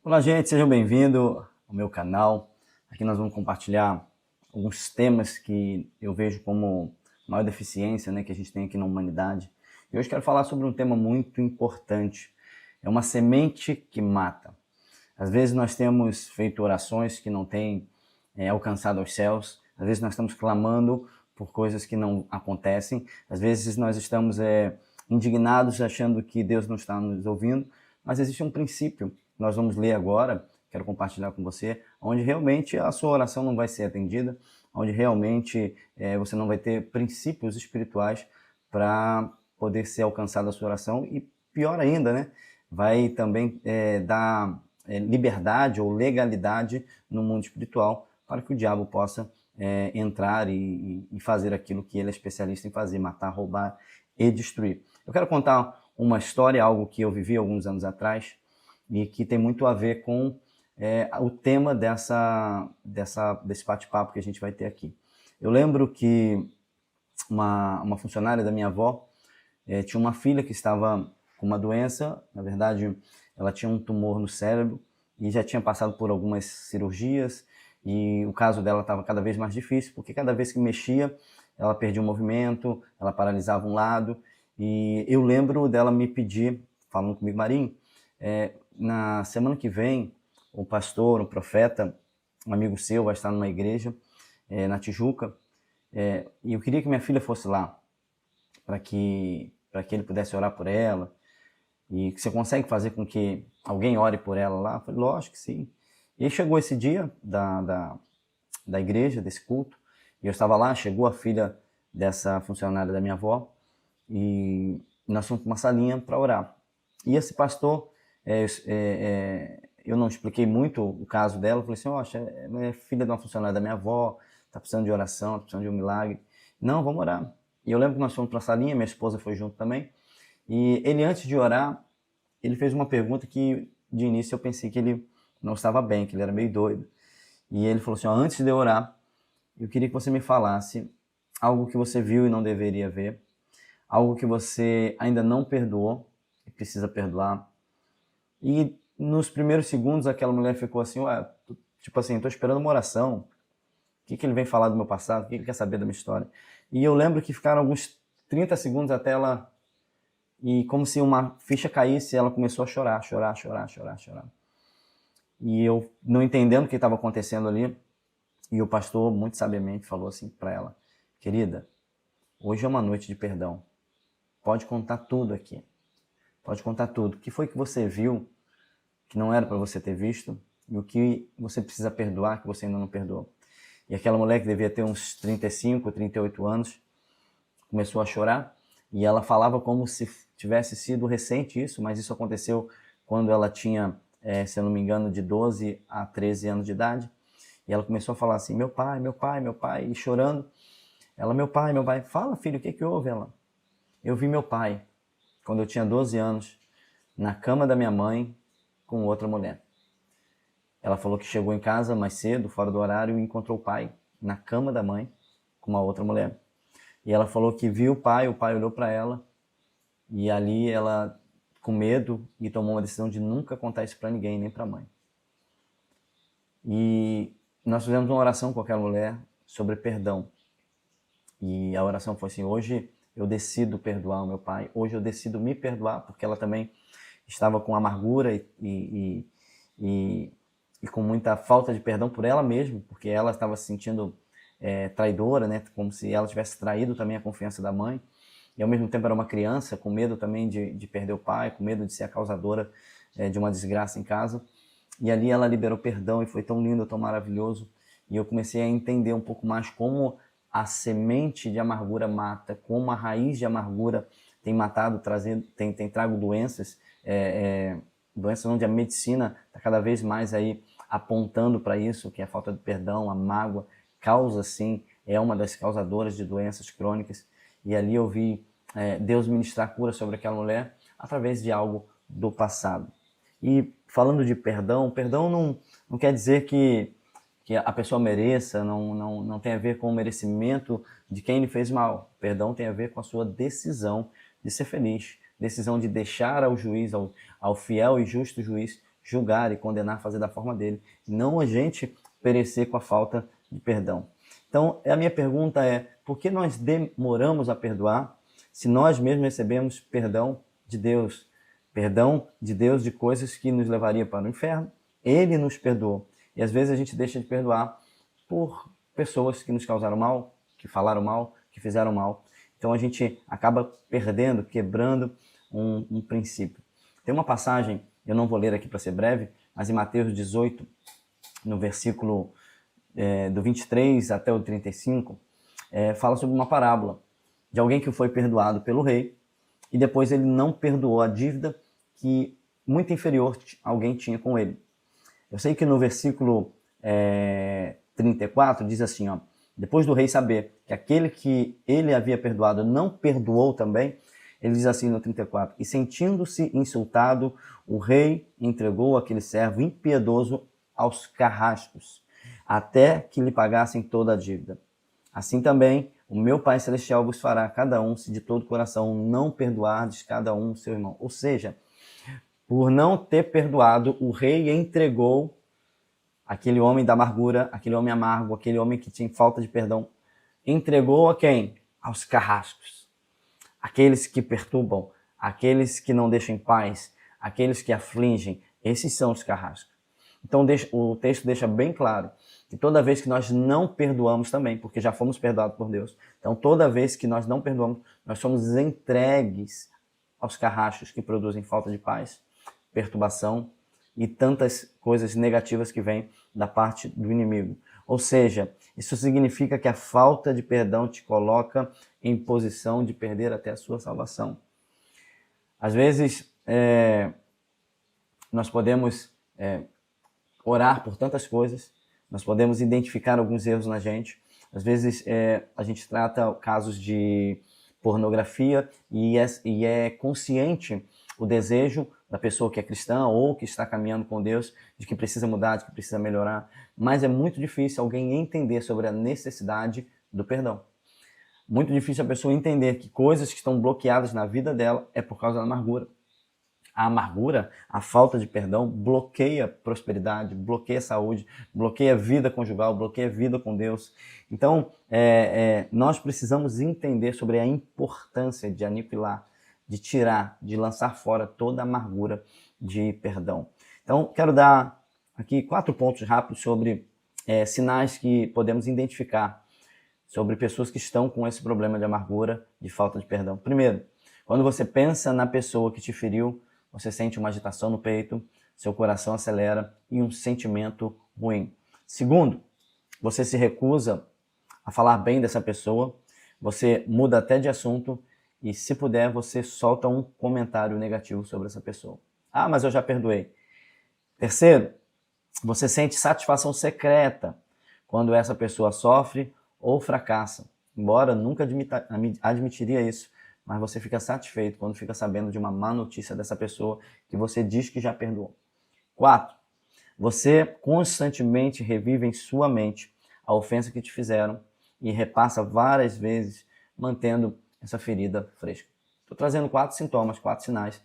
Olá, gente, sejam bem-vindos ao meu canal. Aqui nós vamos compartilhar alguns temas que eu vejo como maior deficiência, que a gente tem aqui na humanidade. E hoje quero falar sobre um tema muito importante. É uma semente que mata. Às vezes nós temos feito orações que não têm alcançado aos céus. Às vezes nós estamos clamando por coisas que não acontecem. Às vezes nós estamos indignados achando que Deus não está nos ouvindo. Mas existe um princípio que nós vamos ler agora, quero compartilhar com você, onde realmente a sua oração não vai ser atendida, onde realmente você não vai ter princípios espirituais para poder ser alcançada a sua oração. E pior ainda, vai também dar liberdade ou legalidade no mundo espiritual para que o diabo possa entrar e fazer aquilo que ele é especialista em fazer, matar, roubar e destruir. Eu quero contar uma história, algo que eu vivi alguns anos atrás e que tem muito a ver com o tema desse bate-papo que a gente vai ter aqui. Eu lembro que uma funcionária da minha avó tinha uma filha que estava com uma doença. Na verdade, ela tinha um tumor no cérebro e já tinha passado por algumas cirurgias, e o caso dela estava cada vez mais difícil, porque cada vez que mexia, ela perdia o movimento, ela paralisava um lado. E eu lembro dela me pedir, falando comigo: Marinho, na semana que vem, o pastor, o profeta, um amigo seu vai estar numa igreja na Tijuca, e eu queria que minha filha fosse lá, para que ele pudesse orar por ela. E que você consegue fazer com que alguém ore por ela lá? Eu falei: lógico que sim. E aí chegou esse dia da igreja, desse culto, e eu estava lá. Chegou a filha dessa funcionária da minha avó, e nós fomos para uma salinha para orar. E esse pastor, eu não expliquei muito o caso dela. Eu falei assim: oxa, é filha de uma funcionária da minha avó, está precisando de oração, está precisando de um milagre. Não, vamos orar. E eu lembro que nós fomos para a salinha, minha esposa foi junto também, e ele, antes de orar, ele fez uma pergunta que de início eu pensei que ele não estava bem, que ele era meio doido. E ele falou assim: antes de eu orar, eu queria que você me falasse algo que você viu e não deveria ver, algo que você ainda não perdoou e precisa perdoar. E nos primeiros segundos aquela mulher ficou assim: ué, tipo assim, estou esperando uma oração. O que ele vem falar do meu passado? O que ele quer saber da minha história? E eu lembro que ficaram alguns 30 segundos até ela, e como se uma ficha caísse, ela começou a chorar, chorar, chorar, chorar, chorar. E eu não entendendo o que estava acontecendo ali, e o pastor muito sabiamente falou assim para ela: querida, hoje é uma noite de perdão. Pode contar tudo aqui. Pode contar tudo. O que foi que você viu que não era para você ter visto? E o que você precisa perdoar que você ainda não perdoou? E aquela mulher, que devia ter uns 35, 38 anos, começou a chorar. E ela falava como se tivesse sido recente isso, mas isso aconteceu quando ela tinha, se eu não me engano, de 12 a 13 anos de idade. E ela começou a falar assim: meu pai, meu pai, meu pai, e chorando. Ela: meu pai, meu pai. Fala, filho, o que houve? Ela: eu vi meu pai, quando eu tinha 12 anos, na cama da minha mãe, com outra mulher. Ela falou que chegou em casa mais cedo, fora do horário, e encontrou o pai na cama da mãe, com uma outra mulher. E ela falou que viu o pai olhou para ela, e ali ela, com medo, e tomou uma decisão de nunca contar isso para ninguém, nem para a mãe. E nós fizemos uma oração com aquela mulher sobre perdão. E a oração foi assim: hoje eu decido perdoar o meu pai, hoje eu decido me perdoar, porque ela também estava com amargura e com muita falta de perdão por ela mesma, porque ela estava se sentindo traidora, como se ela tivesse traído também a confiança da mãe. E ao mesmo tempo era uma criança com medo também de perder o pai, com medo de ser a causadora de uma desgraça em casa. E ali ela liberou perdão, e foi tão lindo, tão maravilhoso. E eu comecei a entender um pouco mais como a semente de amargura mata, como a raiz de amargura tem matado, tem trago doenças, doenças onde a medicina está cada vez mais aí apontando para isso, que é a falta de perdão, a mágoa, causa sim, é uma das causadoras de doenças crônicas. E ali eu vi Deus ministrar cura sobre aquela mulher através de algo do passado. E falando de perdão, perdão não quer dizer que a pessoa mereça, não tem a ver com o merecimento de quem lhe fez mal. Perdão tem a ver com a sua decisão de ser feliz, decisão de deixar ao juiz, ao fiel e justo juiz, julgar e condenar, fazer da forma dele, não a gente perecer com a falta de perdão. Então, a minha pergunta é, por que nós demoramos a perdoar se nós mesmos recebemos perdão de Deus? Perdão de Deus de coisas que nos levaria para o inferno. Ele nos perdoou. E às vezes a gente deixa de perdoar por pessoas que nos causaram mal, que falaram mal, que fizeram mal. Então a gente acaba perdendo, quebrando um princípio. Tem uma passagem, eu não vou ler aqui para ser breve, mas em Mateus 18, no versículo do 23 até o 35, fala sobre uma parábola de alguém que foi perdoado pelo rei e depois ele não perdoou a dívida que muito inferior alguém tinha com ele. Eu sei que no versículo 34 diz assim, ó, depois do rei saber que aquele que ele havia perdoado não perdoou também, ele diz assim no 34, e sentindo-se insultado, o rei entregou aquele servo impiedoso aos carrascos, até que lhe pagassem toda a dívida. Assim também, o meu Pai Celestial vos fará cada um, se de todo o coração não perdoardes cada um seu irmão. Ou seja, por não ter perdoado, o rei entregou aquele homem da amargura, aquele homem amargo, aquele homem que tinha falta de perdão, entregou a quem? Aos carrascos. Aqueles que perturbam, aqueles que não deixam em paz, aqueles que afligem, esses são os carrascos. Então o texto deixa bem claro que toda vez que nós não perdoamos também, porque já fomos perdoados por Deus, então toda vez que nós não perdoamos, nós somos entregues aos carrascos que produzem falta de paz, perturbação e tantas coisas negativas que vêm da parte do inimigo. Ou seja, isso significa que a falta de perdão te coloca em posição de perder até a sua salvação. Às vezes, nós podemos orar por tantas coisas, nós podemos identificar alguns erros na gente. Às vezes, a gente trata casos de pornografia e é consciente o desejo da pessoa que é cristã ou que está caminhando com Deus, de que precisa mudar, de que precisa melhorar, mas é muito difícil alguém entender sobre a necessidade do perdão. Muito difícil a pessoa entender que coisas que estão bloqueadas na vida dela é por causa da amargura. A amargura, a falta de perdão, bloqueia prosperidade, bloqueia saúde, bloqueia vida conjugal, bloqueia vida com Deus. Então, nós precisamos entender sobre a importância de aniquilar, de tirar, de lançar fora toda a amargura de perdão. Então, quero dar aqui 4 pontos rápidos sobre sinais que podemos identificar sobre pessoas que estão com esse problema de amargura, de falta de perdão. Primeiro, quando você pensa na pessoa que te feriu, você sente uma agitação no peito, seu coração acelera e um sentimento ruim. Segundo, você se recusa a falar bem dessa pessoa, você muda até de assunto e, se puder, você solta um comentário negativo sobre essa pessoa. Ah, mas eu já perdoei. Terceiro, você sente satisfação secreta quando essa pessoa sofre ou fracassa. Embora nunca admitiria isso, mas você fica satisfeito quando fica sabendo de uma má notícia dessa pessoa que você diz que já perdoou. 4. Você constantemente revive em sua mente a ofensa que te fizeram e repassa várias vezes, mantendo essa ferida fresca. Estou trazendo 4 sintomas, 4 sinais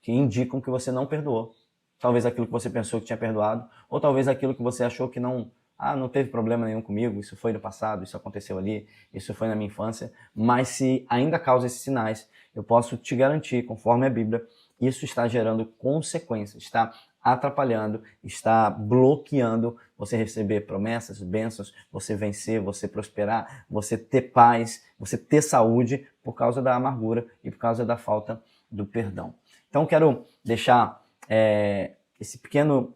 que indicam que você não perdoou. Talvez aquilo que você pensou que tinha perdoado, ou talvez aquilo que você achou que não teve problema nenhum comigo, isso foi no passado, isso aconteceu ali, isso foi na minha infância. Mas se ainda causa esses sinais, eu posso te garantir, conforme a Bíblia, isso está gerando consequências, está atrapalhando, está bloqueando você receber promessas, bênçãos, você vencer, você prosperar, você ter paz, você ter saúde por causa da amargura e por causa da falta do perdão. Então quero deixar essa pequena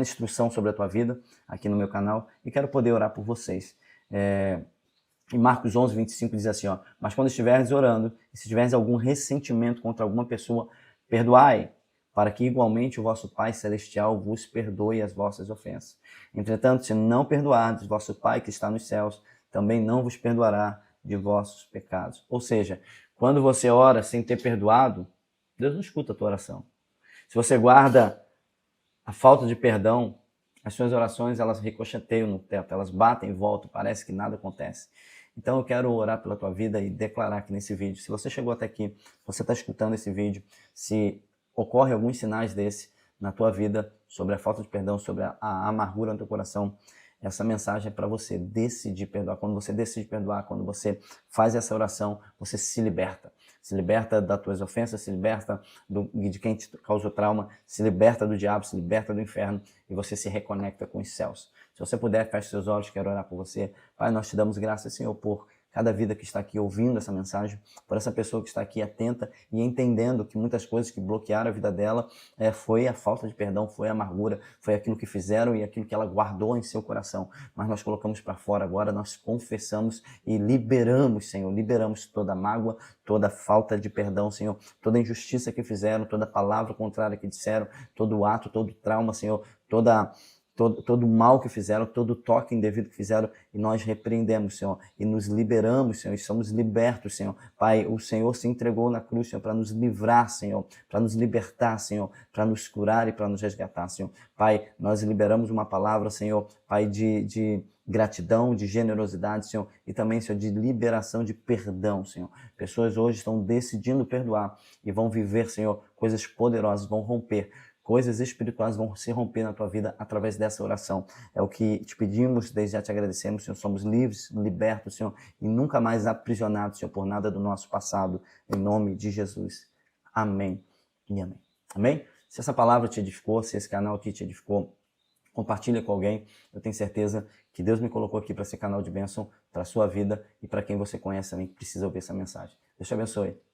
instrução sobre a tua vida aqui no meu canal e quero poder orar por vocês. Em Marcos 11, 25 diz assim, ó, mas quando estiveres orando, e se tiveres algum ressentimento contra alguma pessoa, perdoai, para que igualmente o vosso Pai Celestial vos perdoe as vossas ofensas. Entretanto, se não perdoardes, vosso Pai que está nos céus também não vos perdoará de vossos pecados. Ou seja, quando você ora sem ter perdoado, Deus não escuta a tua oração. Se você guarda a falta de perdão, as suas orações elas ricocheteiam no teto, elas batem e voltam, parece que nada acontece. Então eu quero orar pela tua vida e declarar aqui nesse vídeo, se você chegou até aqui, você está escutando esse vídeo, se ocorre alguns sinais desse na tua vida, sobre a falta de perdão, sobre a amargura no teu coração, essa mensagem é para você decidir perdoar. Quando você decide perdoar, quando você faz essa oração, você se liberta. Se liberta das tuas ofensas, se liberta de quem te causou trauma, se liberta do diabo, se liberta do inferno e você se reconecta com os céus. Se você puder, feche seus olhos, quero orar por você. Pai, nós te damos graças, Senhor, por cada vida que está aqui ouvindo essa mensagem, por essa pessoa que está aqui atenta e entendendo que muitas coisas que bloquearam a vida dela foi a falta de perdão, foi a amargura, foi aquilo que fizeram e aquilo que ela guardou em seu coração. Mas nós colocamos para fora agora, nós confessamos e liberamos, Senhor, liberamos toda mágoa, toda falta de perdão, Senhor, toda injustiça que fizeram, toda palavra contrária que disseram, todo ato, todo trauma, Senhor, todo mal que fizeram, todo toque indevido que fizeram, e nós repreendemos, Senhor, e nos liberamos, Senhor, e somos libertos, Senhor. Pai, o Senhor se entregou na cruz, Senhor, para nos livrar, Senhor, para nos libertar, Senhor, para nos curar e para nos resgatar, Senhor. Pai, nós liberamos uma palavra, Senhor, Pai, de gratidão, de generosidade, Senhor, e também, Senhor, de liberação, de perdão, Senhor. Pessoas hoje estão decidindo perdoar e vão viver, Senhor, coisas poderosas, vão romper. Coisas espirituais vão se romper na tua vida através dessa oração. É o que te pedimos, desde já te agradecemos, Senhor. Somos livres, libertos, Senhor, e nunca mais aprisionados, Senhor, por nada do nosso passado. Em nome de Jesus. Amém e amém. Amém? Se essa palavra te edificou, se esse canal aqui te edificou, compartilha com alguém. Eu tenho certeza que Deus me colocou aqui para ser canal de bênção para a sua vida e para quem você conhece também que precisa ouvir essa mensagem. Deus te abençoe.